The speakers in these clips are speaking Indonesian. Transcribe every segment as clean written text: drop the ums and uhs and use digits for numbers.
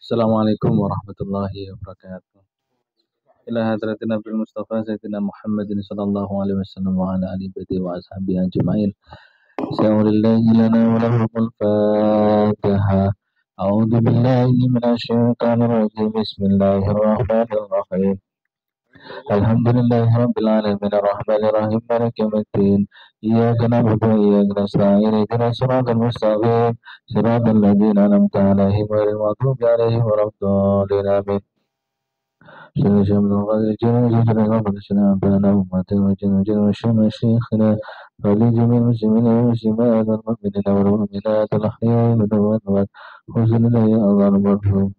Assalamualaikum warahmatullahi wabarakatuh. Ila hadratin Nabi Mustafa Sayyidina Muhammadin sallallahu alaihi wasallam wa ala alihi wa ashabihi ajma'in. Sa'ulillahi lana wa lahumul Fatiha. A'udzu billahi minasyaitonir rajim. Bismillahirrahmanirrahim. Alhamdulillahi rabbil alamin arrahmanir rahim maliki yaumiddin. Iyyaka na'budu wa iyyaka nasta'in. Ihdinas siratal mustaqim. Siratal ladzina an'amta 'alaihim ghairil maghdubi 'alaihim waladdallin. Amin. شيخنا من الغالي جل جل ربنا سلام بنا وماتنا وجل جل وشم شيخنا ولجميع المسلمين والمسلمات والمؤمنين والمؤمنات الأحياء منهم والأموات خذنا يا الله المرحوم.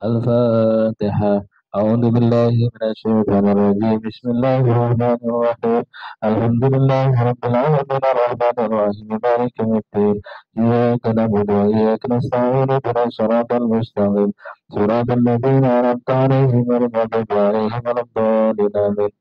الفاتحة. أعوذ بالله من الشيطان الرجيم. بسم الله الرحمن الرحيم. الحمد لله رب العالمين الرحمن الرحيم مالك يوم الدين. إياك نعبد وإياك نستعين اهدنا الصراط المستقيم صراط الذين أنعمت عليهم غير المغضوب عليهم ولا الضالين آمين.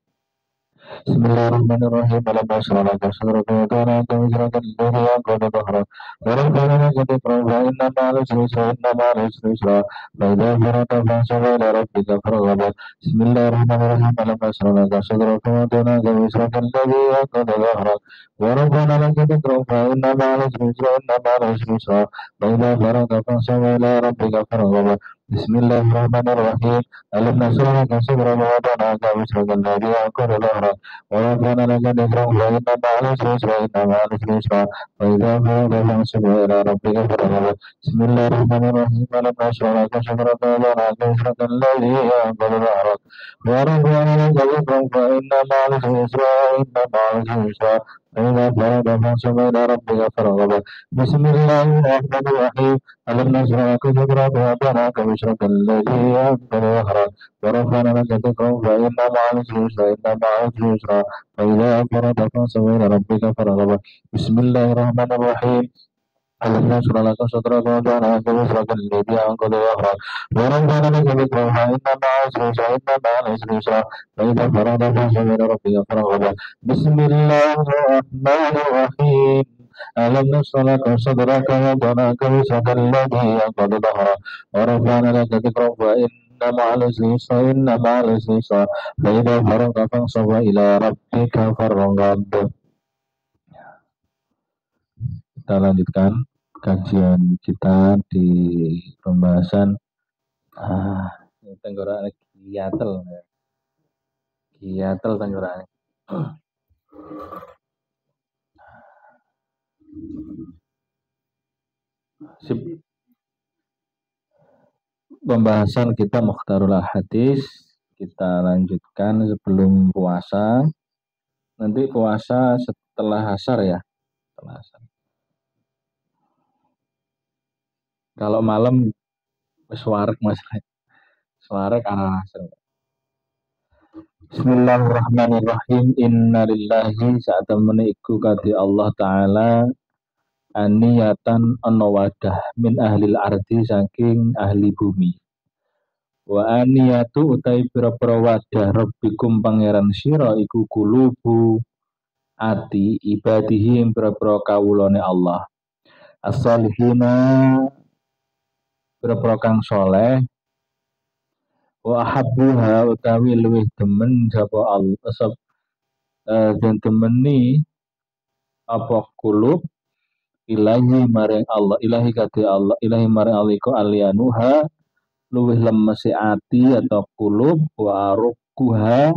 بسم الله الرحمن الرحيم. ألم نشرح لك صدرك ووضعنا عنك وزرك الذي أنقض ظهرك ورفعنا لك ذكرك فإن مع العسر يسرا إن مع العسر يسرا فإذا فرغت فانصب إلى ربك فارغب. بسم الله الرحمن الرحيم. ألم نشرح لك صدرك ووضعنا عنك وزرك الذي أنقض ظهرك ورفعنا لك ذكرك فإن مع العسر يسرا إن مع العسر يسرا فإذا فرغت فانصب إلى ربك فارغب. بسم الله الرحمن الرحيم. ألم نشرح لك صدرك ووضعنا عنك وزرك الذي أنقض ظهرك ورفعنا لك ذكرك فإن مع العسر يسرا إن مع العسر يسرا فإذا فرغت فانصب إلى ربك فارغب. بسم الله الرحمن الرحيم. ألم نشرح لك صدرك ووضعنا عنك وزرك الذي أنقض ظهرك ورفعنا لك ذكرك فإن مع العسر يسرا إن مع العسر يسرا فإذا فرغت فانصب إلى ربك فارغب. بسم الله الرحمن الرحيم. ألم نشرح لك صدرك ووضعنا عنك وزرك الذي أنقض ظهرك ورفعنا لك ذكرك فإن مع العسر يسرا إن مع العسر يسرا فإذا فرغت فانصب إلى ربك فارغب. بسم الله الرحمن الرحيم. ألم نشرح لك صدرك ووضعنا عنك وزرك الذي أنقض ظهرك ورفعنا لك ذكرك فإن مع العسر يسرا إن مع العسر يسرا فإذا فرغت فانصب إلى ربك فارغب. بسم الله الرحمن الرحيم. ألم نشرح لك صدرك ووضعنا عنك وزرك الذي أنقض ظهرك ورفعنا لك ذكرك فإن مع العسر يسرا إن مع العسر يسرا فإذا فرغت فانصب إلى ربك فارغب. Kita lanjutkan kajian kita di pembahasan tenggorokan giatel tenggorokan. Pembahasan kita Mukhtarul Hadis kita lanjutkan sebelum puasa. Nanti puasa setelah asar ya. Setelah asar. Kalau malam suarek masalah. Suarek arah asar. Bismillahirrahmanirrahim. Innalillahi saat temeniku kati Allah Ta'ala aniyatan ana wadah min ahlil ardi saking ahli bumi. Wa aniyatu utai pira-pira wadah rabbikum pangeran sira iku kulubu ati ibadihi pira-pira kawulane Allah. As-salihina pira-pira kang saleh wa habbuha utawi luwih demen sapa Allah dan temeni apa kulub ilahi maring Allah ilahi kate Allah ilahi maring Allah iku alianuha luwih lemesi ati atau kulub wa rukuha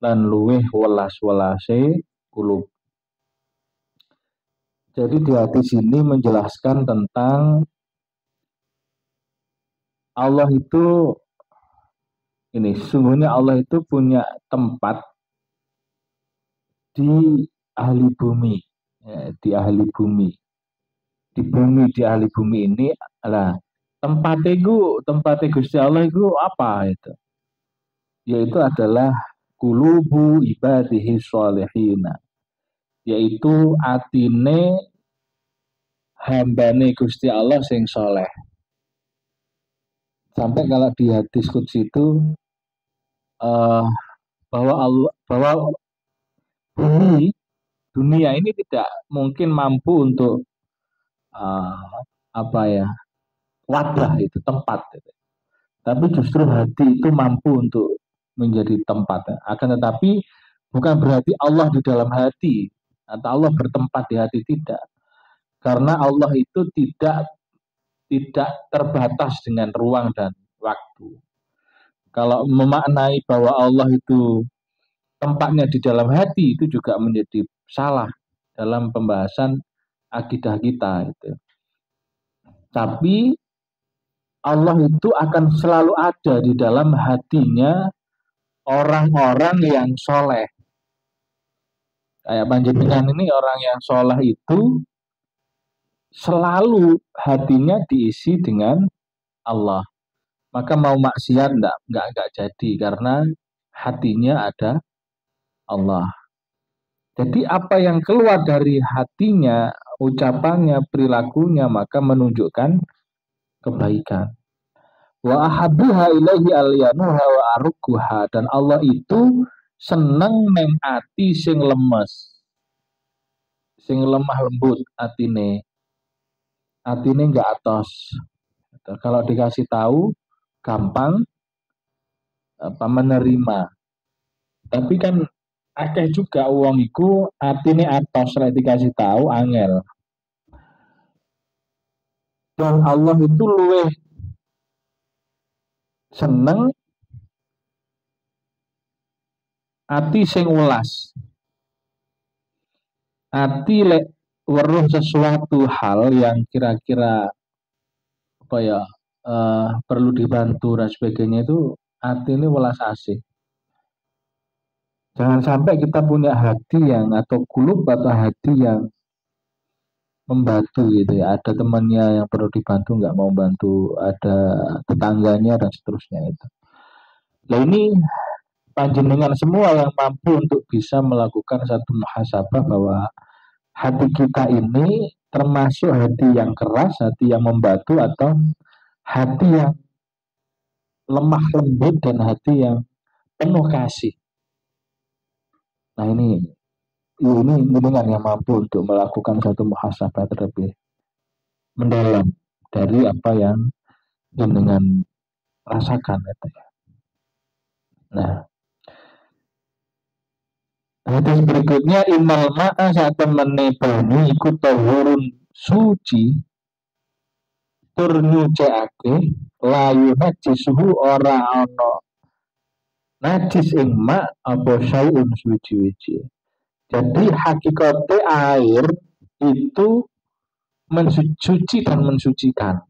lan luwih welas-welase kulub. Jadi di hadis ini menjelaskan tentang Allah itu ini sesungguhnya Allah itu punya tempat di ahli bumi ya, di ahli bumi di ahli bumi ini adalah tempatnya Gusti Allah itu apa itu yaitu adalah kulubu ibadihi sholihina yaitu atine hambane Gusti Allah sing soleh. Sampai kalau di hadis qudsi itu bahwa bumi dunia ini tidak mungkin mampu untuk uh, apa ya, wadah itu tempat gitu. Tapi justru hati itu mampu untuk menjadi tempat. Akan tetapi bukan berarti Allah di dalam hati atau Allah bertempat di hati, tidak. Karena Allah itu tidak terbatas dengan ruang dan waktu. Kalau memaknai bahwa Allah itu tempatnya di dalam hati itu juga menjadi salah dalam pembahasan akidah kita itu. Tapi Allah itu akan selalu ada di dalam hatinya orang-orang yang soleh. Kayak panjenengan ini orang yang soleh itu selalu hatinya diisi dengan Allah. Maka mau maksiat enggak jadi karena hatinya ada Allah. Jadi apa yang keluar dari hatinya, ucapannya, perilakunya, maka menunjukkan kebaikan. Wa ahabbuha ilaihi alyanuha wa arukuha. Dan Allah itu seneng neng ati sing lemes, sing lemah lembut atine. Atine enggak atos. Kalau dikasih tahu gampang apa menerima. Tapi kan akeh juga uang iku atine atos lek dikasih tahu angel. Dan Allah itu luweh seneng ati sing welas. Ati lek weruh sesuatu hal yang kira-kira apa ya, perlu dibantu dan sebagainya, itu hati ini welas asih. Jangan sampai kita punya hati yang atau kulub atau hati yang membantu gitu ya. Ada temannya yang perlu dibantu nggak mau bantu, ada tetangganya dan seterusnya itu. Nah ini panjenengan semua yang mampu untuk bisa melakukan satu muhasabah bahwa hati kita ini termasuk hati yang keras, hati yang membatu, atau hati yang lemah lembut dan hati yang penuh kasih. Nah ini dengan yang mampu untuk melakukan satu muhasabah terlebih mendalam dari apa yang dengan rasakan itu. Nah, hadis berikutnya innal ma'a saat temene banyu iku tahurun suci tur nyucikake layu najisuhu ora ana najis ing ma apa syai'un suci-suci. Jadi hakikatnya air itu mensuci dan mensucikan.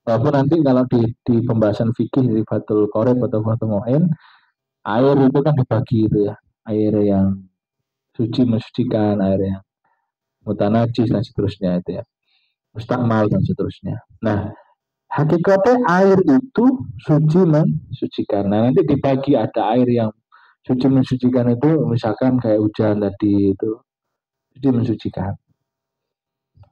Walaupun nanti kalau di pembahasan fikih di Fathul Qorib atau Fathul Mu'in, air itu kan dibagi itu ya. Air yang suci mensucikan, air yang mutanajis dan seterusnya itu ya. Mustakmal dan seterusnya. Nah, hakikatnya air itu suci mensucikan. Nah, nanti dibagi ada air yang suci mensucikan itu misalkan kayak hujan tadi itu suci mensucikan.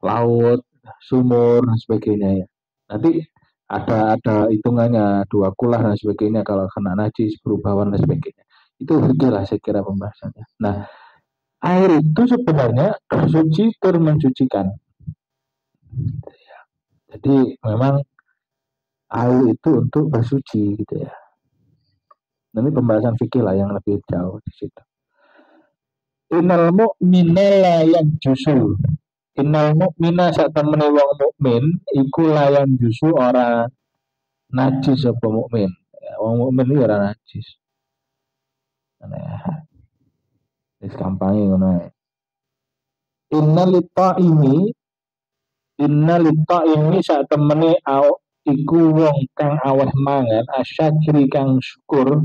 Laut, sumur dan sebagainya ya. Nanti ada hitungannya dua kulah dan sebagainya kalau kena najis berubah warna dan sebagainya. Itu fikih lah saya kira pembahasannya. Nah, air itu sebenarnya suci tur mensucikan. Jadi memang air itu untuk bersuci gitu ya. Ini pembahasan fikih lah yang lebih jauh di situ. Innal mu'mina la yanjusu. Innal mu'mina sak temene wong mukmin iku layan jusu ora najis apa mukmin. Ya, wong mukmin iki ora najis. Nah, wis kampange ngono ae. Innalita ini sak temene iku wong kang aweh mangan asyakiri kang syukur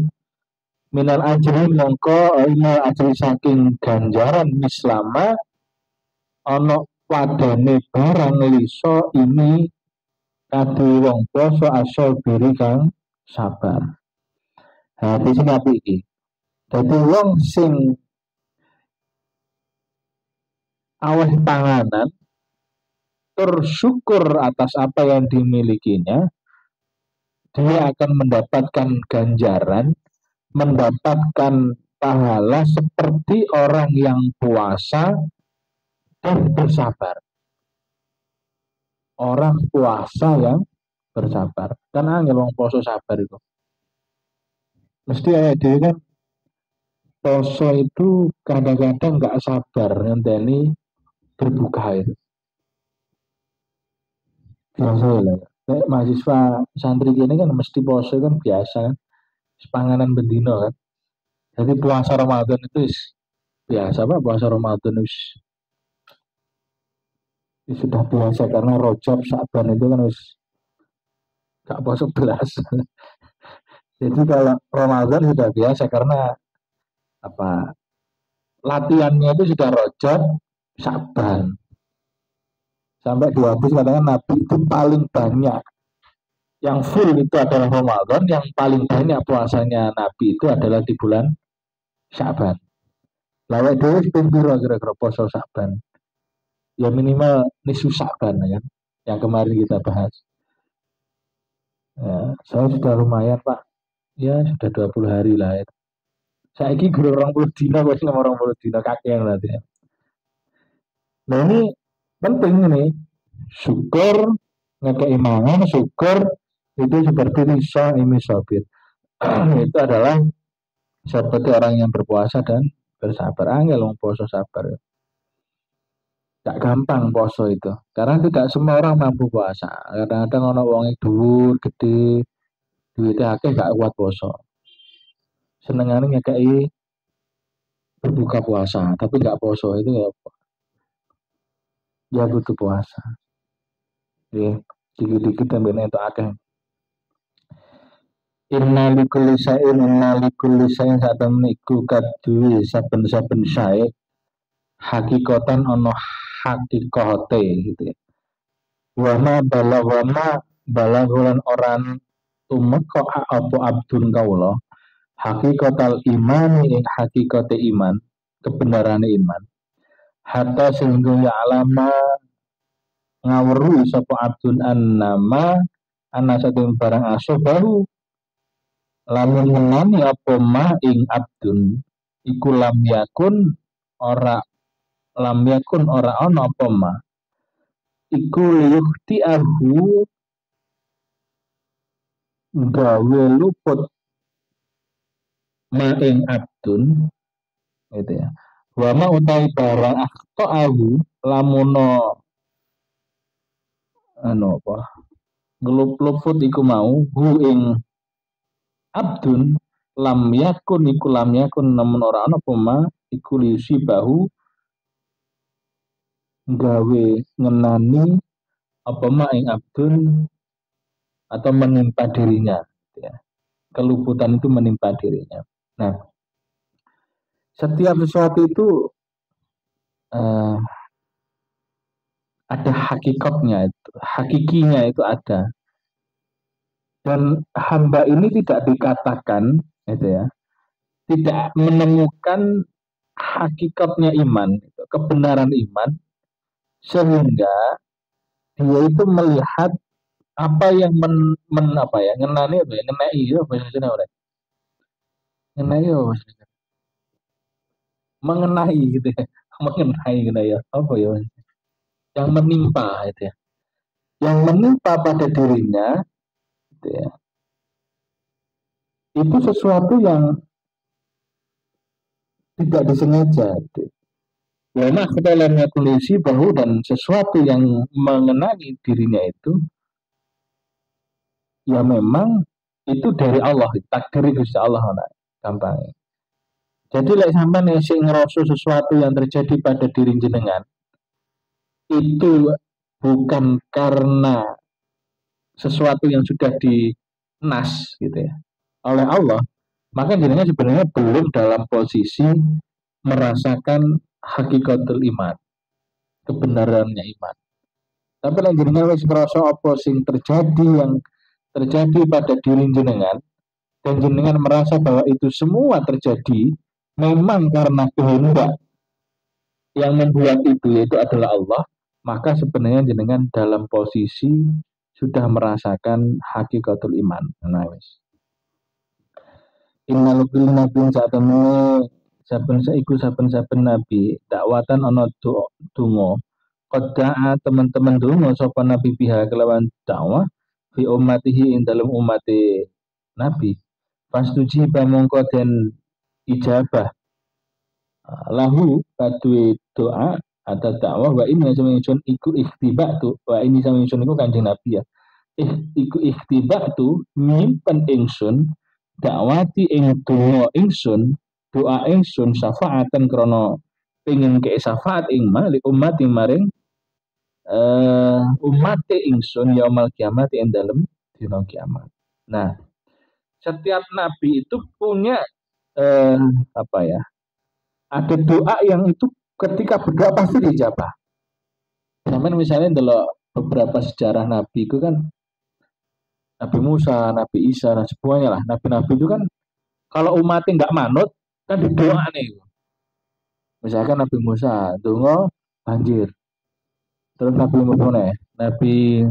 minal ajri mongko minal ajri saking ganjaran mislama ana padane barang liso ini kadu wong poso asal biri kang sabar. Hati sing apik iki. Dadi wong sing aweh panganan bersyukur atas apa yang dimilikinya, dia akan mendapatkan ganjaran, mendapatkan pahala seperti orang yang puasa dan bersabar. Orang puasa yang bersabar. Kan angel wong poso sabar itu. Mesti dia kan poso itu kadang-kadang nggak sabar ngenteni berbuka itu. Biasa lah. Kayak mahasiswa santri ini kan mesti poso kan biasa kan. Panganan bendino kan. Jadi puasa Ramadan itu biasa Pak, puasa Ramadan sudah biasa karena Rojab Sa'ban itu kan gak puasa belas. Jadi kalau Ramadan sudah biasa karena apa latihannya itu sudah Rojab Sa'ban sampai 12 kadang Nabi itu paling banyak yang full itu adalah Ramadan, yang paling banyak puasanya Nabi itu adalah di bulan Sa'ban. Lalu dewi piro kira-kira puasa Sa'ban. Ya minimal nisu Sa'ban ya, yang kemarin kita bahas. Ya, saya sudah lumayan Pak. Ya sudah 20 hari lah. Ya. Saya ini guru orang puluh dina, kok orang puluh dina kakek berarti. Ya. Nah ini penting ini. Syukur, ngekeimangan, syukur itu seperti Nisa ini sobit. Itu adalah seperti orang yang berpuasa dan bersabar. Angel wong poso sabar. Gak gampang poso itu. Karena tidak semua orang mampu puasa. Kadang-kadang orang wong dhuwur, gede, duitnya akeh gak kuat poso. Senengane ngekei berbuka puasa, tapi nggak poso itu ya butuh puasa. Ya, dikit-dikit tambahnya itu akeh. Inna likulli sayin saat iku kaduwe saben-saben sae hakikatan ono hakikate gitu ya. Wama balagulan orang tumeka apa abdun kaula hakikatal iman ing hakikate iman kebenaran iman hatta sehingga ya alama ngawru sapa abdun annama ana saking barang aso baru lamun menani apa ma ing abdun iku ora lam yakun ora ana apa ma iku liyukti ahu gawe luput ma ing abdun gitu ya wama utawi barang akto ahu lamuno anu apa ngelup-luput iku mau hu ing abdun lam yakun iku lam yakun namun ora ana pema iku liusi bahu gawe ngenani apa ma ing abdun atau menimpa dirinya ya. Keluputan itu menimpa dirinya. Nah, setiap sesuatu itu uh, ada hakikatnya itu, hakikinya itu ada. Dan hamba ini tidak dikatakan gitu ya, tidak menemukan hakikatnya iman, gitu, kebenaran iman sehingga dia itu melihat apa yang apa ya ngenani apa ya ngenai itu bahasa Indonesia apa ngenai apa bahasa Indonesia mengenai gitu ya mengenai gitu ya apa ya yang menimpa itu ya yang menimpa pada dirinya gitu ya itu sesuatu yang tidak disengaja gitu. Karena dalamnya kondisi bahu dan sesuatu yang mengenai dirinya itu ya memang itu dari Allah takdir Gusti Allah nah, gampang. Jadi lek sampean sing ngerasa sesuatu yang terjadi pada diri jenengan itu bukan karena sesuatu yang sudah dinas gitu ya oleh Allah, maka jenengan sebenarnya belum dalam posisi merasakan hakikatul iman, kebenarannya iman. Tapi lek jenengan wis ngerasa apa sing terjadi yang terjadi pada diri jenengan dan jenengan merasa bahwa itu semua terjadi memang karena kehendak yang membuat itu yaitu adalah Allah, maka sebenarnya jenengan dalam posisi sudah merasakan hakikatul iman. Nah, Innal kulli nabiyyin saat temene saben nabi dakwatan ana donga. Qadda'a teman-teman donga sapa nabi biha kelawan dakwah fi ummatihi ing dalem umate nabi. Pastuji pamongko den ijabah lahu kadue doa atau dakwah wa ini sama ingsun iku ikhtiba tu wa ini sama ingsun iku kanjeng nabi ya iku ikhtiba tu nyimpen ingsun dakwati ing doa ingsun syafaatan krono pengen ke syafaat ing mali umat maring umate ingsun yaumal kiamat ing dalem dina kiamat. Nah, setiap nabi itu punya eh, apa ya? Ada doa yang itu ketika berdoa pasti dijabah. Sampai misalnya dalam beberapa sejarah nabi itu kan Nabi Musa, Nabi Isa dan semuanya lah. Nabi-nabi itu kan kalau umatnya nggak manut kan didoa nih. Misalkan Nabi Musa, dongo banjir. Terus Nabi Muhammad, Nabi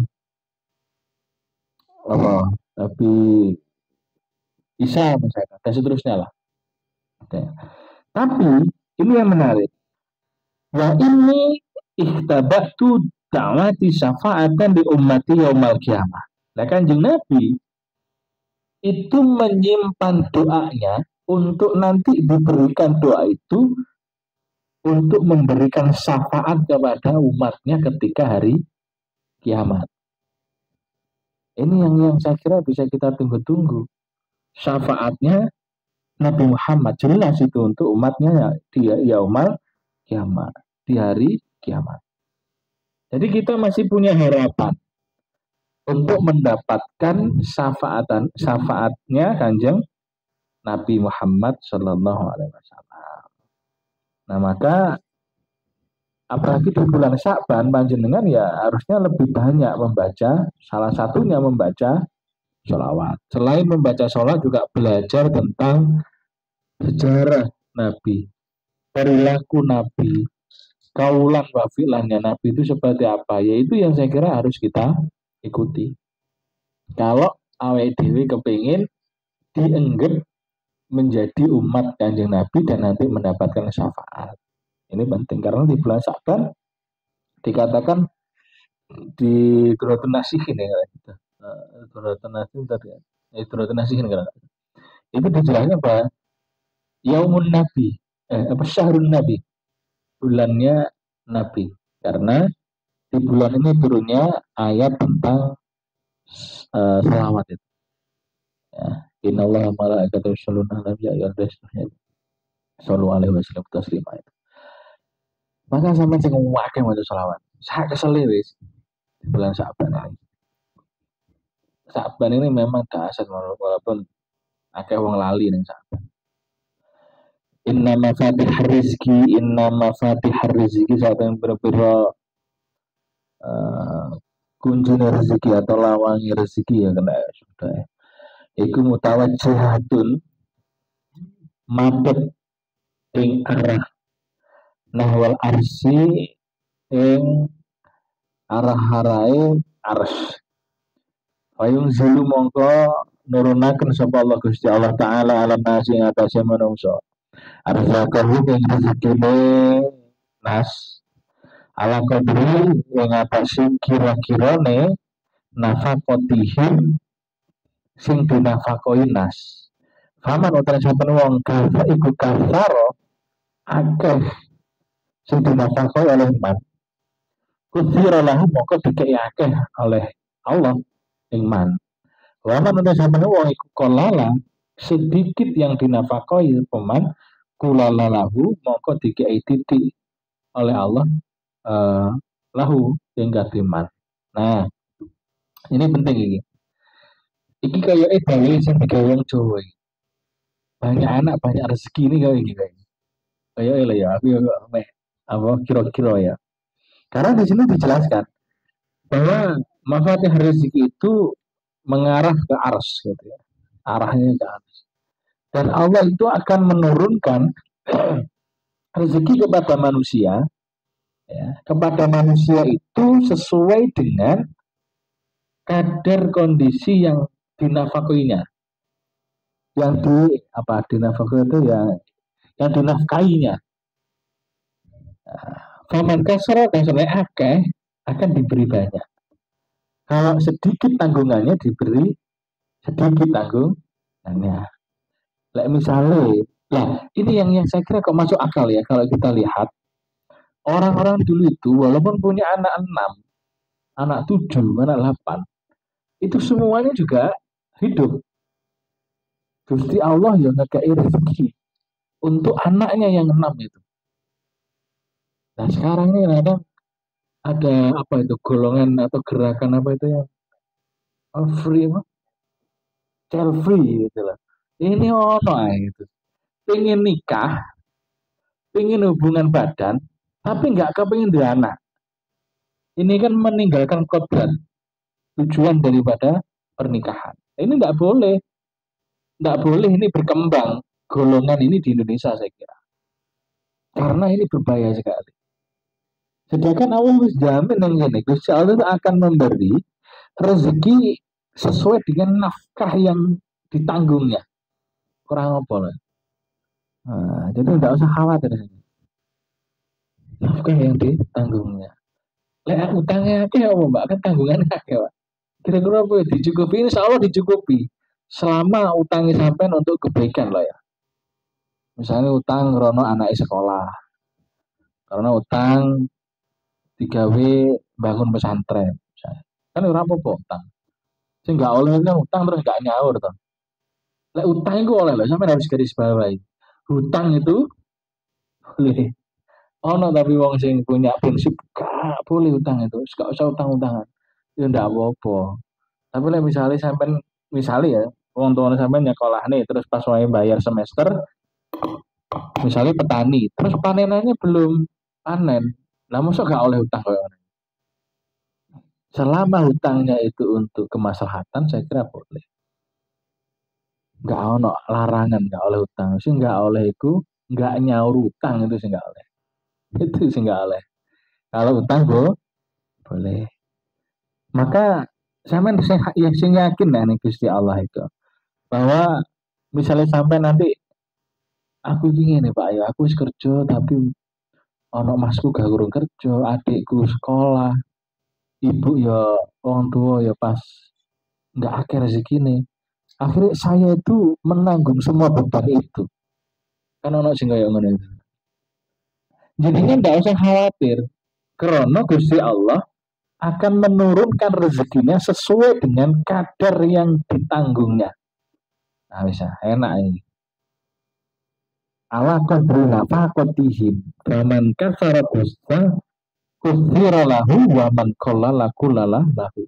apa? Nabi Isa misalkan dan seterusnya lah. Oke. Tapi ini yang menarik. Wa ini ikhtabatu da'wati syafa'atan di ummati yaumal kiamah. Nah kanjeng Nabi itu menyimpan doanya untuk nanti diberikan doa itu untuk memberikan syafaat kepada umatnya ketika hari kiamat. Ini yang saya kira bisa kita tunggu-tunggu. Syafaatnya Nabi Muhammad jelas itu untuk umatnya dia yaumal kiamat, di hari kiamat. Jadi kita masih punya harapan untuk mendapatkan syafaatnya kanjeng Nabi Muhammad Shallallahu Alaihi Wasallam. Nah maka apalagi di bulan Sya'ban panjenengan ya harusnya lebih banyak membaca, salah satunya membaca sholawat. Selain membaca sholawat juga belajar tentang sejarah Nabi, perilaku Nabi, kaulan wafilannya Nabi itu seperti apa. Yaitu yang saya kira harus kita ikuti. Kalau awake dhewe kepingin dienggep menjadi umat kanjeng Nabi dan nanti mendapatkan syafaat. Ini penting karena di bulan Sya'ban dikatakan di Duratun Nasihin ya gitu. Duratun Nasihin tadi ya. Duratun Nasihin kan. Itu dijelaskan bahwa Yaumun Nabi, apa Syahrun Nabi, bulannya Nabi. Karena di bulan ini turunnya ayat tentang selawat itu. Ya. Inna Allah malaikatahu yusholluna 'alan nabi ya ayyuhallazina shallu alaihi wasallam taslima itu. Maka sampai sing ngake maca selawat. Saya kesel wis di bulan Sya'ban ini. Sya'ban ini memang dahsyat walaupun akeh wong lali ning Sya'ban. Inna mafatihar rizki saat yang berbeda kunci rezeki atau lawangi rezeki ya kena sudah ya. Iku mutawajjihatun mabet ing arah nahwal arsi ing arah harai ars. Wayung zilu mongko nurunaken sapa Allah Gusti Allah taala alam nasi ing atase manungsa. Arzakahu ing rezekine nas ala kadri yang atase kira-kirane nafakotihim sing dinafakoi nas. Faman utawa saben wong kafir iku kafaro akeh sing dinafakoi oleh man. Kutsira lahu moko dikei akeh oleh Allah ing man. Waman utawa saben wong iku kolala sedikit yang dinafakoi peman kulalalahu moko dikei titik oleh Allah lahu hingga timan. Nah, ini penting ini. Iki kayak dalil sing digawe wong Jawa. Banyak anak banyak rezeki ini kayak gitu. Kayak lah ya, aku ya apa kira-kira ya. Karena di sini dijelaskan bahwa mafatih rezeki itu mengarah ke ars gitu ya. Arahnya ke ars. Dan Allah itu akan menurunkan rezeki kepada manusia ya, kepada manusia itu sesuai dengan kadar kondisi yang dinafakoinya. yang dinafkahi itu yang dinafkahinya. Faman kasro kasronya akeh akan diberi banyak. Kalau sedikit tanggungannya diberi sedikit tanggungannya. Misalnya, ini yang saya kira kok masuk akal ya kalau kita lihat orang-orang dulu itu walaupun punya anak 6, anak 7, anak 8, itu semuanya juga hidup. Gusti Allah yang ngekei rezeki untuk anaknya yang 6 itu. Nah sekarang ini ada apa itu golongan atau gerakan apa itu yang free, child free gitu lah. Ini ono gitu. Pengen nikah, pengen hubungan badan, tapi nggak kepengin dia anak. Ini kan meninggalkan kodrat tujuan daripada pernikahan. Ini nggak boleh ini berkembang golongan ini di Indonesia saya kira. Karena ini berbahaya sekali. Sedangkan Allah harus jamin yang ini, Gusti Allah akan memberi rezeki sesuai dengan nafkah yang ditanggungnya. Kurang apa lah. Nah, jadi tidak usah khawatir. Nafkah yang ditanggungnya. Lek utangnya kayak apa mbak? Kan tanggungannya kayak pak. Kira-kira apa ya? Dicukupi? Insya Allah dicukupi. Selama utangnya sampai untuk kebaikan loh ya. Misalnya utang rono anak sekolah. Karena utang 3W bangun pesantren. Misalnya. Kan ora apa-apa utang. Sing nggak oleh kan utang terus nggak nyaur toh. Lek utang itu oleh loh, sampai harus garis bawahi. Hutang itu boleh. Oh no, tapi wong sing punya prinsip gak boleh utang itu, gak usah utang-utangan. Ya ndak apa-apa. Tapi lek misalnya sampai misalnya ya, wong tua sampai nyekolah nih, terus pas wae bayar semester, misalnya petani, terus panenannya belum panen, lah masa gak oleh utang kayak gitu? Selama hutangnya itu untuk kemaslahatan, saya kira boleh. Nggak ono larangan nggak oleh utang sih nggak oleh itu nggak nyaur utang itu sih nggak oleh itu sih nggak oleh kalau utang boleh maka saya yakin nah nih Gusti Allah itu bahwa misalnya sampai nanti aku ingin nih Pak ya aku kerja tapi ono masku gak kurang kerja adikku sekolah ibu ya orang tua ya pas nggak akhir rezeki nih akhirnya saya itu menanggung semua beban itu kan ono sing kayak ngono itu jadinya nggak usah khawatir karena Gusti Allah akan menurunkan rezekinya sesuai dengan kadar yang ditanggungnya. Nah, bisa enak ini. Ala qadri nafaqatihim. Faman kafara gusta kuthira lahu wa man qallala kullala lahu.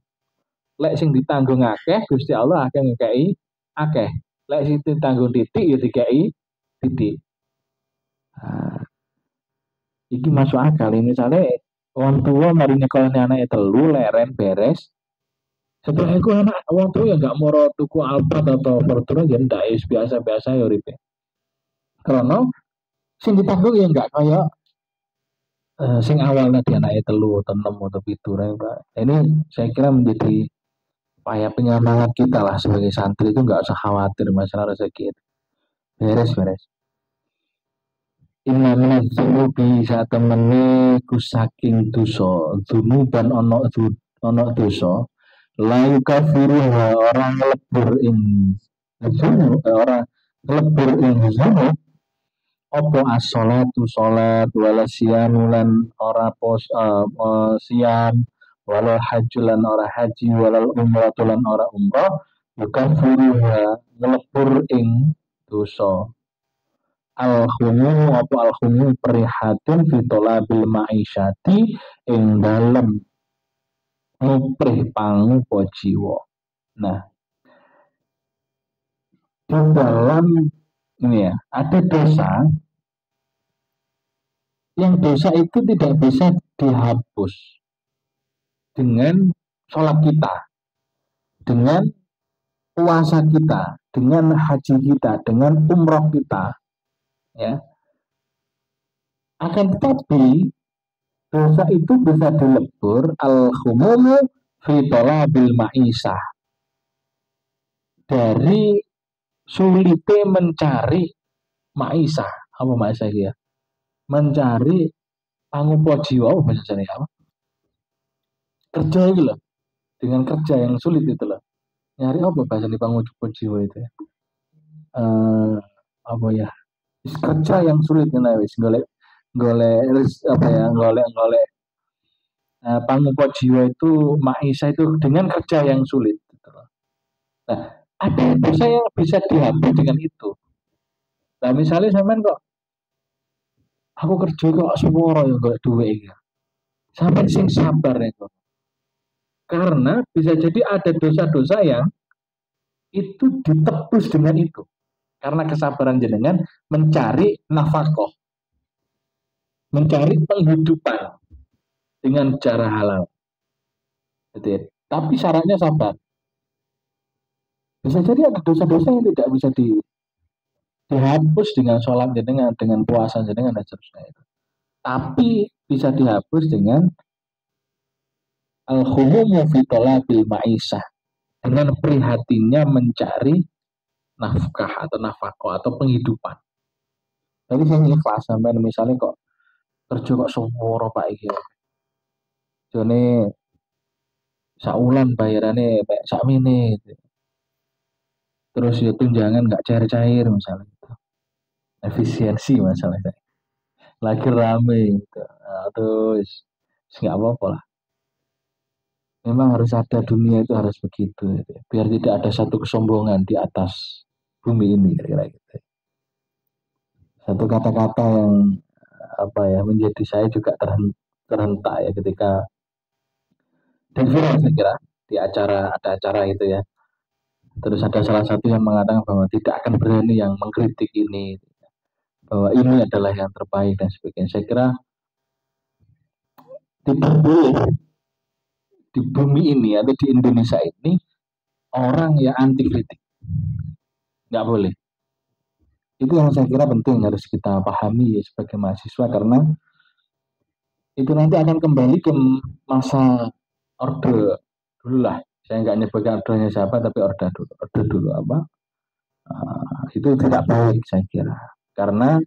Lek sing ditanggung akeh Gusti Allah akan ngekei akeh. Lek sing ditanggung titik ya dikei titik. Nah, iki masuk akal ini misalnya orang tua mari nyekolahne anake telu leren beres. Setelah itu anak orang tua ya nggak mau tuku Alphard atau Fortuna ya ndak biasa-biasa ya uripe. Karena sing ditanggung ya nggak kayak sing awalnya dia naik telu atau enam atau pitu Pak. Ini saya kira menjadi upaya penyemangat kita lah sebagai santri itu nggak usah khawatir masalah rezeki itu. Beres. Inna minaz dzunubi saat temene ku saking dosa, dzunuban ono dosa, layu kafiru orang lebur ing zunub, orang lebur ing zunub, opo as-sholatu sholat, wala siyamulan ora siam, wala hajulan ora haji, wala umratulan ora umrah, yukafiru ngelebur ing dosa. Al-khumum apa al-khumum prihatin fitolabil ma'isyati ing dalem nguprih pangupa jiwa. Nah, di dalam ini ya, ada dosa yang dosa itu tidak bisa dihapus dengan sholat kita, dengan puasa kita, dengan haji kita, dengan umroh kita, ya. Akan tetapi dosa itu bisa dilebur al-khumumu fi talabil ma'isah dari sulite mencari maisha, apa maisha ya? Mencari pangupo jiwa, apa bahasa apa? Kerja itu loh, dengan kerja yang sulit itu loh. Nyari apa bahasa di pangupo jiwa itu ya? Eh, apa ya? Kerja yang sulit nih wis golek golek apa ya golek golek pangupo jiwa itu maisha itu dengan kerja yang sulit gitu loh. Nah, ada dosa yang bisa dihapus dengan itu. Nah, misalnya sampean kok aku kerja kok semua ya gak duwe ya. Sampai sing sabar itu. Karena bisa jadi ada dosa-dosa yang itu ditebus dengan itu. Karena kesabaran jenengan mencari nafkah, mencari penghidupan dengan cara halal. Gitu ya. Tapi syaratnya sabar. Bisa jadi ada dosa-dosa yang tidak bisa dihapus dengan sholat jenengan, dengan puasa jenengan dan seterusnya itu. Tapi bisa dihapus dengan al-humumu fi talabil ma'isah, dengan prihatinnya mencari nafkah atau nafkah atau penghidupan. Jadi saya ikhlas sampai misalnya kok kerja kok seworo Pak iki. Jone saulan bayarannya kayak sakmene gitu. Terus ya tunjangan nggak cair-cair misalnya gitu. Efisiensi masalahnya. Lagi rame gitu. Nah, terus nggak apa-apa lah. Memang harus ada dunia itu harus begitu gitu. Biar tidak ada satu kesombongan di atas bumi ini kira-kira gitu. Satu kata-kata yang apa ya menjadi saya juga terhentak ya ketika dan viral saya kira di acara ada acara itu ya. Terus ada salah satu yang mengatakan bahwa tidak akan berani yang mengkritik ini, bahwa ini adalah yang terbaik dan sebagainya. Saya kira tidak boleh di bumi ini atau di Indonesia ini orang yang anti kritik, nggak boleh. Itu yang saya kira penting harus kita pahami ya, sebagai mahasiswa karena itu nanti akan kembali ke masa orde dulu lah. Saya nggak nyebutkan ordenya siapa tapi orde dulu apa itu tidak baik saya kira karena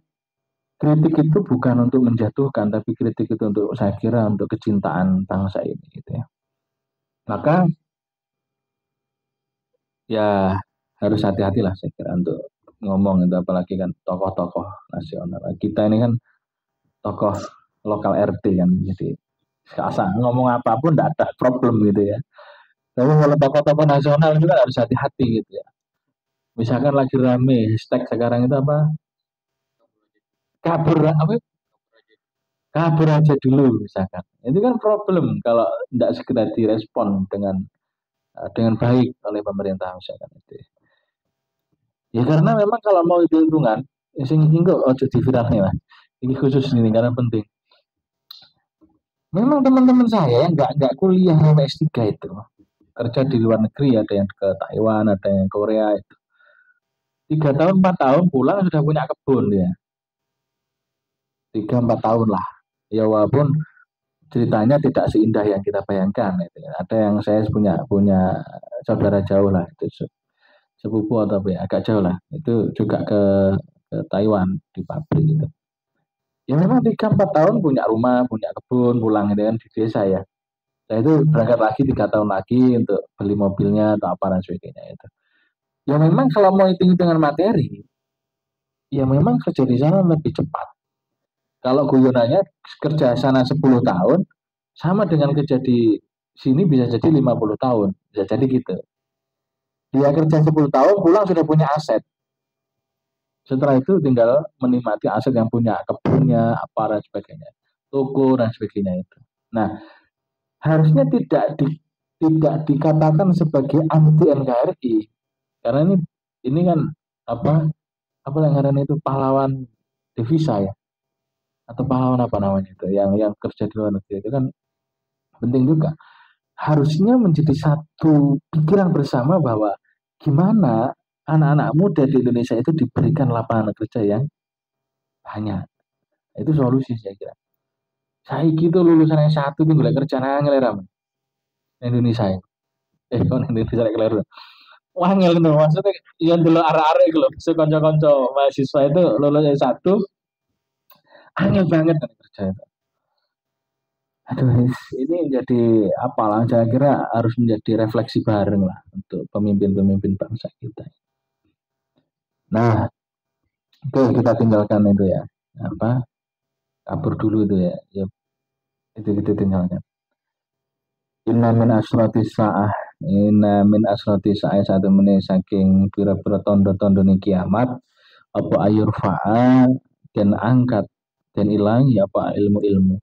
kritik itu bukan untuk menjatuhkan, tapi kritik itu untuk saya kira untuk kecintaan bangsa ini, gitu ya. Maka ya harus hati-hati lah saya kira untuk ngomong itu, apalagi kan tokoh-tokoh nasional. Kita ini kan tokoh lokal RT kan, jadi asal ngomong apapun tidak ada problem gitu ya. Tapi kalau tokoh-tokoh nasional itu kan harus hati-hati gitu ya. Misalkan lagi rame hashtag sekarang itu apa? Kabur apa? Kabur aja dulu misalkan. Itu kan problem kalau tidak segera direspon dengan baik oleh pemerintah misalkan itu. Ya karena memang kalau mau hitung-hitungan, ya sing kok ojo diviralnya lah. Ini khusus ini karena penting. Memang teman-teman saya yang nggak kuliah sampai S3 itu kerja di luar negeri, ada yang ke Taiwan, ada yang ke Korea itu. 3 tahun 4 tahun pulang sudah punya kebun dia. 3 4 tahun lah. Ya walaupun ceritanya tidak seindah yang kita bayangkan. Gitu. Ada yang saya punya punya saudara jauh lah itu sepupu atau apa ya, agak jauh lah. Itu juga ke Taiwan di pabrik gitu. Ya memang 3 4 tahun punya rumah, punya kebun, pulang gitu kan di desa ya. Nah itu berangkat lagi 3 tahun lagi untuk beli mobilnya atau apa dan sebagainya itu. Ya memang kalau mau hitung dengan materi, ya memang kerja di sana lebih cepat. Kalau guyonannya kerja sana 10 tahun, sama dengan kerja di sini bisa jadi 50 tahun. Bisa jadi gitu. Dia kerja 10 tahun, pulang sudah punya aset. Setelah itu tinggal menikmati aset yang punya, kebunnya, apa dan sebagainya. Toko dan sebagainya itu. Nah, harusnya tidak dikatakan sebagai anti NKRI. Karena ini kan apa apa yang karena itu pahlawan devisa ya atau pahlawan apa namanya itu yang kerja di luar negeri itu kan penting juga harusnya menjadi satu pikiran bersama bahwa gimana anak-anak muda di Indonesia itu diberikan lapangan kerja yang banyak. Itu solusi saya kira. Saya gitu lulusan yang satu tinggal kerja nangil Indonesia. Kon Indonesia keliru. Wangel no maksudnya yang dulu arek-arek gitu loh, sekonco-konco mahasiswa itu lulus S1 angel banget kan kerja itu. Aduh, ini jadi apalah, saya kira harus menjadi refleksi bareng lah untuk pemimpin-pemimpin bangsa kita. Nah, oke kita tinggalkan itu ya. Apa? Kabur dulu itu ya. Ya itu kita tinggalkan. Inna min asrati sa'ah. Inna min asrati sa'ah satu menit saking pira-pira tondo-tondo ni kiamat. Apa ayur fa'a dan angkat dan ilangi apa ilmu-ilmu.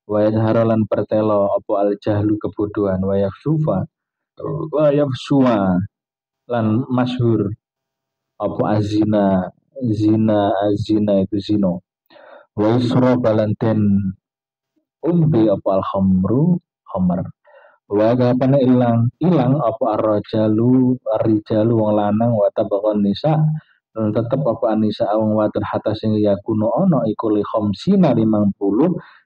Wa yadharolan pertelo apa al jahlu kebodohan wa yafsufa wa yafsuma lan masyhur apa azina azina itu zino wa yusra balanten umbi apa al khamru khamar wa gapane ilang apa arrajalu arrijalu wong lanang wa tabaqan nisa dan tetep apa anisa wong wadon hatta sing yakuno ono iku li khamsina 50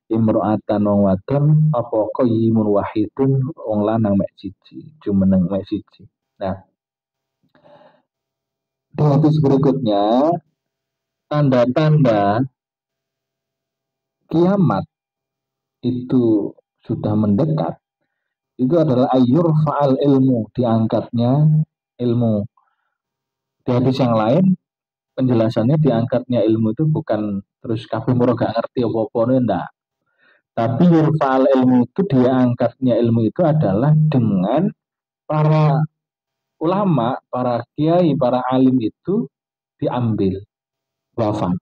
imro'atan wong wadon apa qayyimun wahidun wong lanang mek siji jumeneng mek siji. Nah, di hadis berikutnya tanda-tanda kiamat itu sudah mendekat itu adalah ayur faal ilmu diangkatnya ilmu. Di hadis yang lain penjelasannya diangkatnya ilmu itu bukan terus kabeh moro gak ngerti apa-apa ndak. Tapi yurfa'al ilmu itu diangkatnya ilmu itu adalah dengan para ulama, para kiai, para alim itu diambil wafat.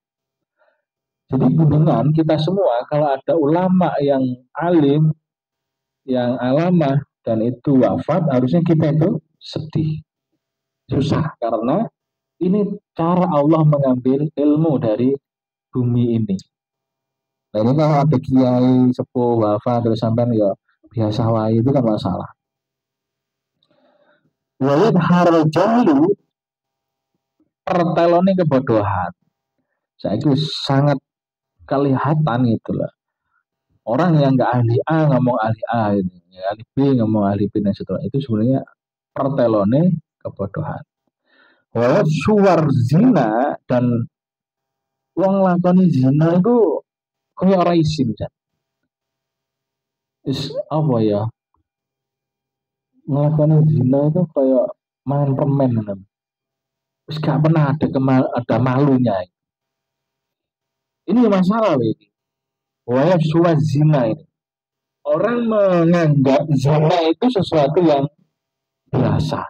Jadi dengan kita semua kalau ada ulama yang alim, yang alamah dan itu wafat, harusnya kita itu sedih, susah karena ini cara Allah mengambil ilmu dari bumi ini. Nah ini kalau ada kiai sepuh wafat terus sampai ya biasa wae itu kan masalah. Wayat harjalu pertelone kebodohan. Saya itu sangat kelihatan gitu lah. Orang yang nggak ahli A ngomong ahli A ini, ya, ahli B ngomong ahli B dan seterusnya itu sebenarnya pertelone kebodohan. Wayat suar zina dan uang lakoni zina itu kayak orang isin kan. Is apa ya? Ngelakoni zina itu kayak main permen kan. Terus gak pernah ada malunya. Ini masalah ini. Wayaf suwa zina ini. Orang menganggap zina itu sesuatu yang biasa.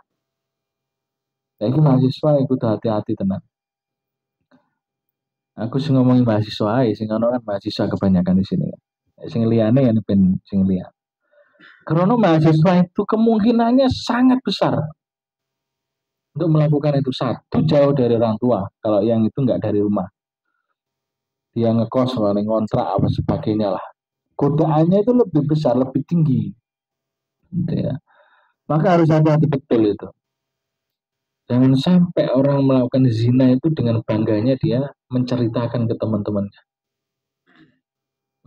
Jadi mahasiswa ikut hati-hati tenang. Aku sih ngomongin mahasiswa aja, sing ono kan mahasiswa kebanyakan di sini. Sing liyane yang ben sing liya. Karena mahasiswa itu kemungkinannya sangat besar untuk melakukan itu. Satu, jauh dari orang tua. Kalau yang itu nggak dari rumah. Dia ngekos, paling ngontrak apa sebagainya lah. Godaannya itu lebih besar, lebih tinggi. Gitu ya. Maka harus hati-hati betul itu. Jangan sampai orang melakukan zina itu dengan bangganya dia menceritakan ke teman-temannya.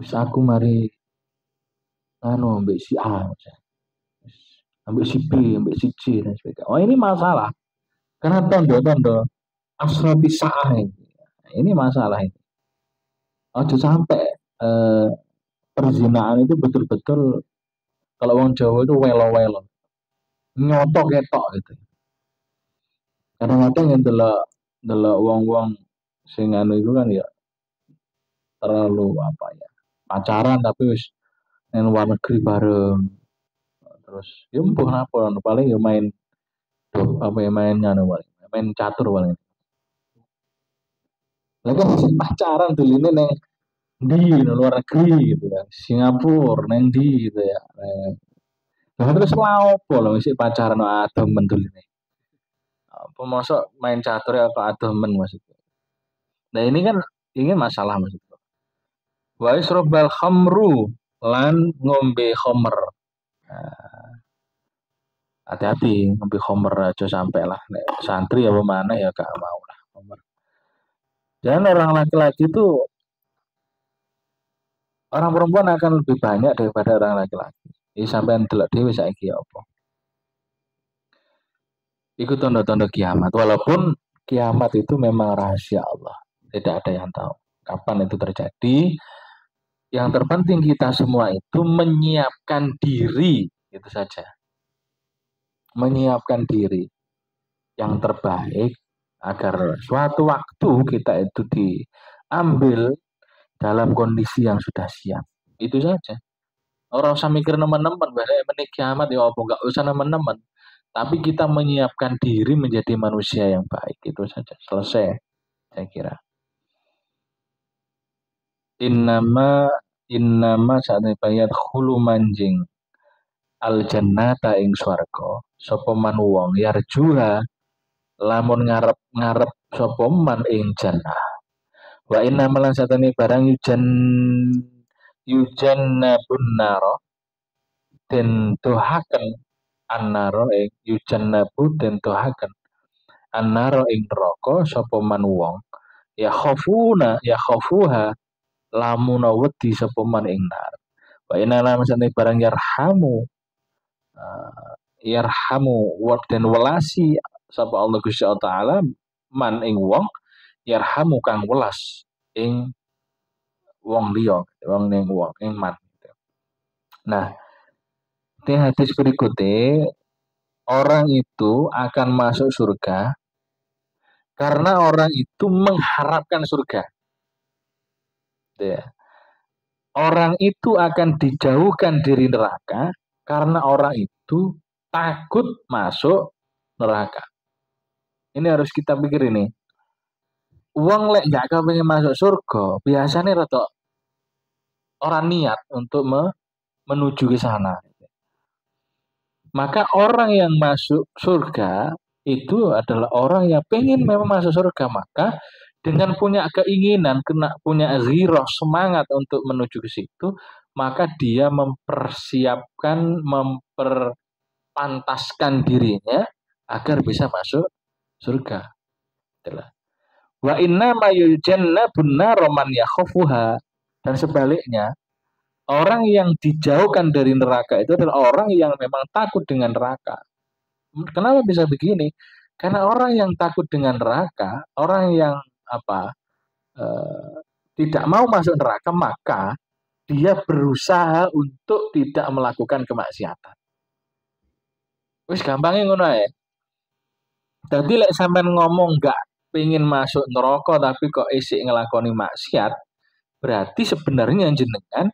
Wis aku mari anu ambek si A, ambek si B, ambek si C dan sebagainya. Oh ini masalah. Karena tondo-tondo asrafi sa'ah ini. Ini masalah ini. Ojo sampai eh, perzinaan itu betul-betul kalau orang Jawa itu welo-welo, nyotok ketok gitu. Kadang-kadang yang delok wong-wong sing anu itu kan ya terlalu apa ya pacaran tapi wis nang luar negeri bareng terus ya mbuh napa paling ya main apa ya main anu paling main catur paling lagi masih pacaran tuh ini neng di luar negeri gitu kan Singapura neng di gitu ya nah, terus mau apa loh masih pacaran atau mentul ini apa masuk main catur ya apa atau men maksudnya nah ini masalah maksudnya wa isrobal khamru lan ngombe khamr. Nah, hati-hati ngombe khamr aja sampai lah nek santri apa mana ya gak mau lah khamr. Dan orang laki-laki itu orang perempuan akan lebih banyak daripada orang laki-laki. Ini sampai delok dhewe saiki ya apa. Itu tanda-tanda kiamat. Walaupun kiamat itu memang rahasia Allah. Tidak ada yang tahu kapan itu terjadi. Yang terpenting kita semua itu menyiapkan diri, itu saja. Menyiapkan diri yang terbaik agar suatu waktu kita itu diambil dalam kondisi yang sudah siap. Itu saja. Orang usah mikir teman-teman, bahaya menik kiamat ya apa enggak usah teman-teman. Tapi kita menyiapkan diri menjadi manusia yang baik, itu saja. Selesai, saya kira. Innama innama saat bayat hulu manjing al jannata ing swarga sapa man wong yarjuha lamun ngarep-ngarep sapa man ing jannah wa inna malan satane barang yujannabun naro den tuhaken annaro ing yujannabu den tuhaken annaro ing neraka sapa man wong ya khafuha lamun wedi sapa man ing nar wa inna lan satane barang yarhamu dan welasi sapa Allah Gusti Allah taala man ing wong yarhamu kang welas ing wong liya wong ning wong ing man. Nah, di hadis berikutnya orang itu akan masuk surga karena orang itu mengharapkan surga. Ya. Orang itu akan dijauhkan dari neraka karena orang itu takut masuk neraka. Ini harus kita pikir ini. Uang lek gak kepengen masuk surga, biasanya rada orang niat untuk menuju ke sana. Maka orang yang masuk surga itu adalah orang yang pengen memang masuk surga. Maka dengan punya keinginan, punya ghirah, semangat untuk menuju ke situ, maka dia mempersiapkan, memperpantaskan dirinya agar bisa masuk surga. Wa inna ma yuljannabun naroman yakhofuha. Dan sebaliknya, orang yang dijauhkan dari neraka itu adalah orang yang memang takut dengan neraka. Kenapa bisa begini? Karena orang yang takut dengan neraka, orang yang apa tidak mau masuk neraka, maka dia berusaha untuk tidak melakukan kemaksiatan. Wis gampangnya ngono ya. Jadi lek sampean ngomong nggak pengen masuk neraka tapi kok isik ngelakoni maksiat, berarti sebenarnya jenengan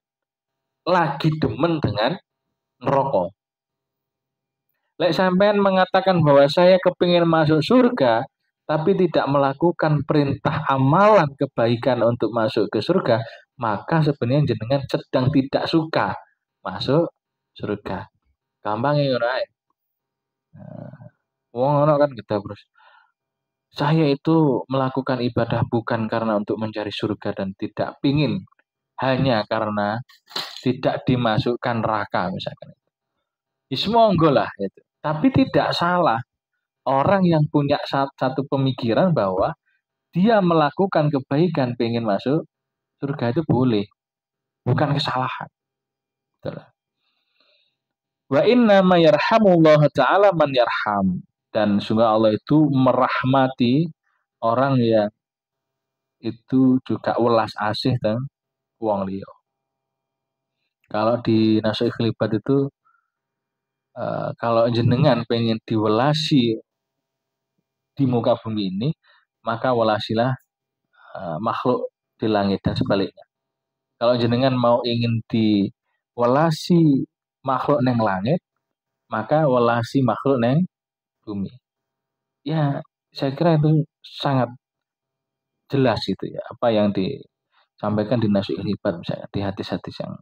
lagi demen dengan neraka. Lek sampean mengatakan bahwa saya kepingin masuk surga, tapi tidak melakukan perintah amalan kebaikan untuk masuk ke surga, maka sebenarnya jenengan sedang tidak suka masuk surga. Gampang ya ngono ae. Wong ngono kan kita terus. Saya itu melakukan ibadah bukan karena untuk mencari surga dan tidak pingin hanya karena tidak dimasukkan neraka misalkan. Ismonggo lah itu. Tapi tidak salah orang yang punya satu pemikiran bahwa dia melakukan kebaikan pengen masuk surga itu boleh, bukan kesalahan. Wa inna ma yarhamullah ta'ala man yarham. Dan sungguh Allah itu merahmati orang yang itu juga welas asih dan wong liya. Kalau di Nasihat Khilibat itu kalau jenengan pengen diwelasi di muka bumi ini, maka welasilah makhluk di langit dan sebaliknya. Kalau jenengan mau ingin diwelasi makhluk neng langit, maka welasi makhluk neng bumi. Ya, saya kira itu sangat jelas itu ya, apa yang disampaikan di Nasihat Khilibat misalnya, di hadis-hadis yang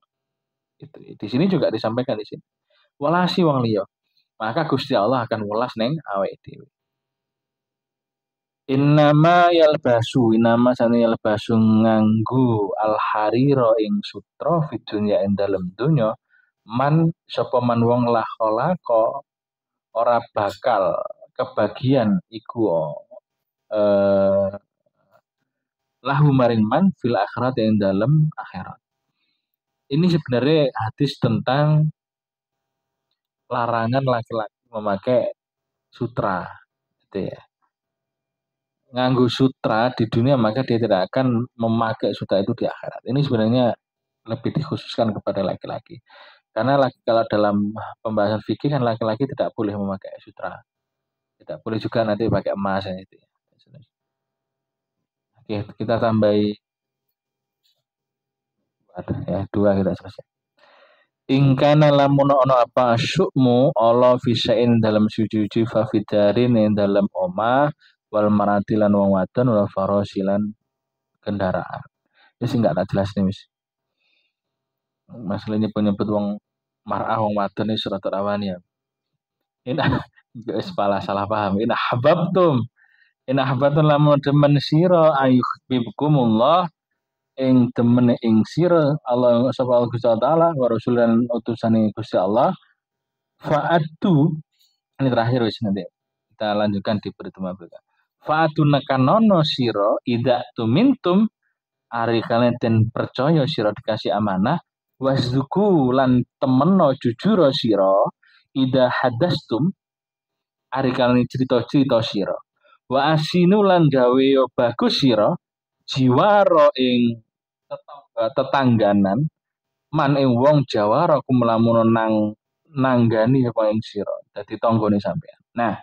itu. Di sini juga disampaikan di sini. Welasi wong liya, maka Gusti Allah akan welas neng awake dhewe. Innama sane yalbasu nganggu al hariro ing sutra fid dunya ing dalem dunya man sapa man wong la khalaqa ora bakal kebagian iku eh, lahu maring man fil akhirat ing dalem akhirat. Ini sebenarnya hadis tentang larangan laki-laki memakai sutra. Gitu ya. Nganggu sutra di dunia maka dia tidak akan memakai sutra itu di akhirat. Ini sebenarnya lebih dikhususkan kepada laki-laki. Karena kalau dalam pembahasan fikih kan laki-laki tidak boleh memakai sutra. Tidak boleh juga nanti pakai emas ya, itu. Oke, kita tambahi ada ya dua kita selesai. Ingkana lamun ono apa syukmu Allah fisain dalam sujuji fafidarin yang dalam omah wal maratilan wong wadon wal farosilan kendaraan. Ini sih nggak tak jelas nih mis. Masalahnya penyebut wong mar'ah wong wadon ini surat Ar-Rahman ya. Ini guys salah paham. Ini hababtum. Ini hababtum lamun demen sira ayuhibbukumullah ing temen ing sira Allah sapa Allah Gusti taala wa rasulan utusane Gusti Allah fa'atu ini terakhir wis nanti kita lanjutkan di pertemuan berikutnya fa'atu nakanono sira ida tumintum ari kalian den percaya sira dikasih amanah wasduku lan temeno jujur sira ida hadastum ari kalian cerita-cerita sira wa asinu lan gawe bagus sira jiwaro ing tetangganan man ing wong Jawa aku melamun nanggani apa ing sira dadi tanggane sampean. Nah,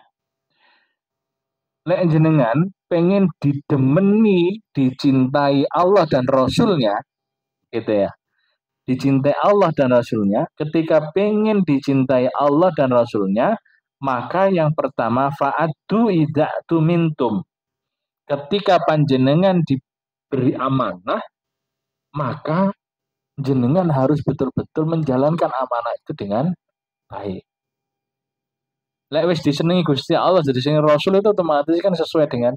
lek jenengan pengen didemeni, dicintai Allah dan Rasulnya, gitu ya. Dicintai Allah dan Rasulnya, ketika pengen dicintai Allah dan Rasulnya, maka yang pertama fa'addu ida'tu mintum. Ketika panjenengan diberi amanah, maka jenengan harus betul-betul menjalankan amanah itu dengan baik. Lek wis disenengi Gusti Allah jadi senengi Rasul itu otomatis kan sesuai dengan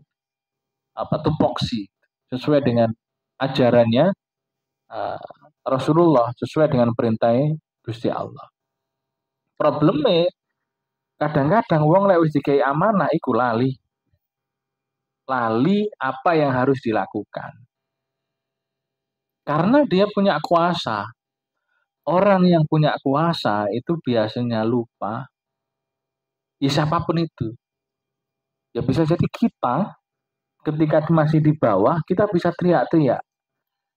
apa tupoksi, sesuai dengan ajarannya uh, Rasulullah, sesuai dengan perintah Gusti Allah. Problemnya kadang-kadang wong lek wis dikai amanah iku lali. Lali apa yang harus dilakukan. Karena dia punya kuasa. Orang yang punya kuasa itu biasanya lupa. Ya siapapun itu. Ya bisa jadi kita ketika masih di bawah kita bisa teriak-teriak.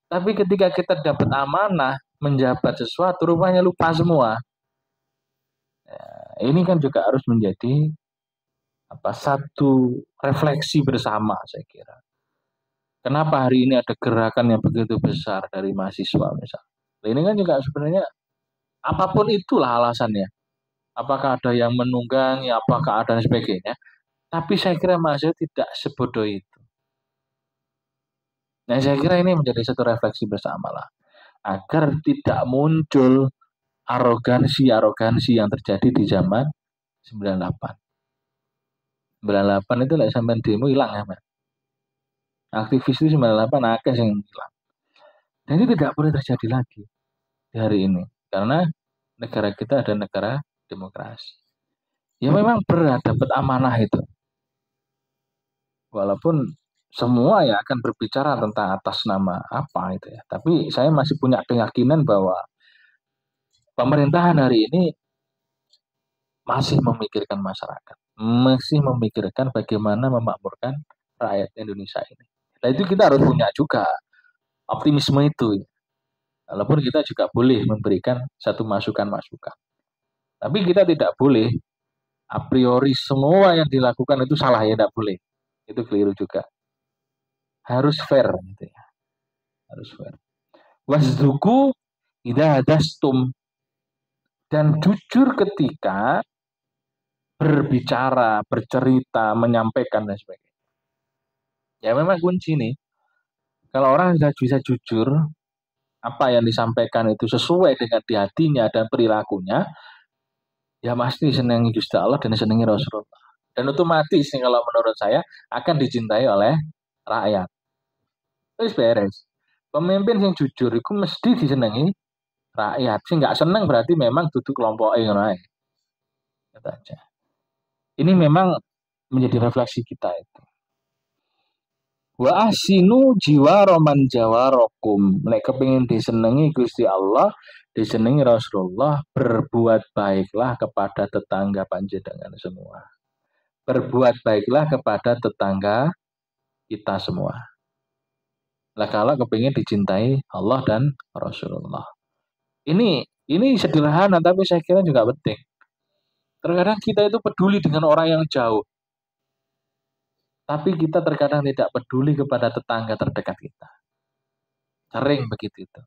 Tapi ketika kita dapat amanah menjabat sesuatu rupanya lupa semua. Ini kan juga harus menjadi satu refleksi bersama saya kira. Kenapa hari ini ada gerakan yang begitu besar dari mahasiswa misalnya. Ini kan juga sebenarnya apapun itulah alasannya. Apakah ada yang menunggangi, apakah ada dan sebagainya. Tapi saya kira mahasiswa tidak sebodoh itu. Nah saya kira ini menjadi satu refleksi bersama lah. Agar tidak muncul arogansi yang terjadi di zaman 98. 98 itu lah sampai demo hilang ya, Mas. Aktivis itu 98 akeh yang hilang. Dan itu tidak boleh terjadi lagi di hari ini. Karena negara kita adalah negara demokrasi. Ya memang berat dapat amanah itu. Walaupun semua ya akan berbicara tentang atas nama apa itu ya. Tapi saya masih punya keyakinan bahwa pemerintahan hari ini masih memikirkan masyarakat. Masih memikirkan bagaimana memakmurkan rakyat Indonesia ini. Nah itu kita harus punya juga optimisme itu. Walaupun kita juga boleh memberikan satu masukan-masukan. Tapi kita tidak boleh a priori semua yang dilakukan itu salah ya, tidak boleh. Itu keliru juga. Harus fair gitu ya. Harus fair. Wasduku idza hadastum dan jujur ketika berbicara, bercerita, menyampaikan dan sebagainya. Ya memang kunci nih. Kalau orang sudah bisa jujur, apa yang disampaikan itu sesuai dengan di hatinya dan perilakunya, ya pasti senangi Gusti Allah dan senangi Rasulullah. Dan otomatis kalau menurut saya akan dicintai oleh rakyat. Terus beres. Pemimpin yang jujur itu mesti disenangi rakyat. Sing nggak senang berarti memang duduk kelompok yang lain. Ini memang menjadi refleksi kita itu. Wa asinu jiwa roman jawarokum. Nek kepingin disenangi Gusti Allah, disenangi Rasulullah, berbuat baiklah kepada tetangga panjenengan semua. berbuat baiklah kepada tetangga kita semua. Lah kalau kepingin dicintai Allah dan Rasulullah. Ini sederhana tapi saya kira juga penting. Terkadang kita itu peduli dengan orang yang jauh, tapi kita terkadang tidak peduli kepada tetangga terdekat kita. Sering begitu itu.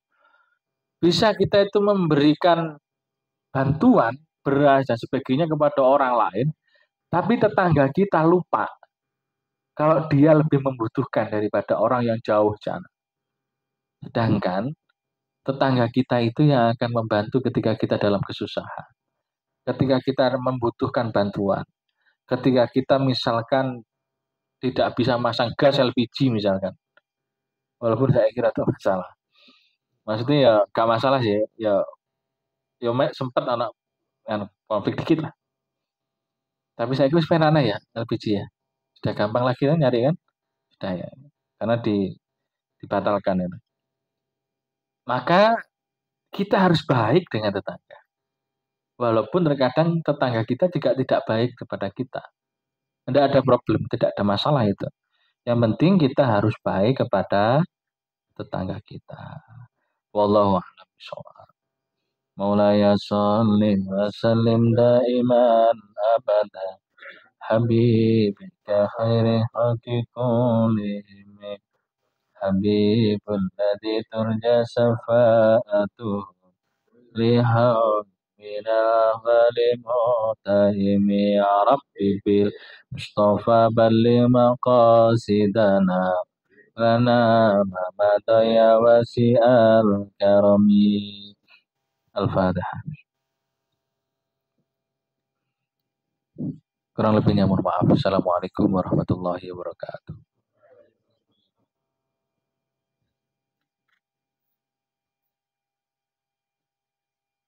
Bisa kita itu memberikan bantuan, beras dan sebagainya kepada orang lain, tapi tetangga kita lupa kalau dia lebih membutuhkan daripada orang yang jauh sana. Sedangkan tetangga kita itu yang akan membantu ketika kita dalam kesusahan. Ketika kita membutuhkan bantuan. Ketika kita misalkan tidak bisa masang gas LPG misalkan. Walaupun saya kira itu masalah. Maksudnya ya gak masalah sih. Ya sempat anak konflik dikit lah. Tapi saya kira sebenarnya ya LPG ya. Sudah gampang lagi kan nyari kan? Sudah ya. Karena dibatalkan itu. Maka kita harus baik dengan tetangga. Walaupun terkadang tetangga kita juga tidak baik kepada kita. Tidak ada problem, tidak ada masalah itu. Yang penting kita harus baik kepada tetangga kita. Wallahu a'lam bishawab. Maulaya sallim wa sallim daiman abada. Habibika khairi haqi kullihim. Habibul ladzi turja syafa'atuh. Lihaul minal ghalim mutahimi ya Rabbi bil Mustafa balli maqasidana lana mamadaya wasi'al karami. Al-Fatihah. Kurang lebihnya mohon maaf. Assalamualaikum warahmatullahi wabarakatuh.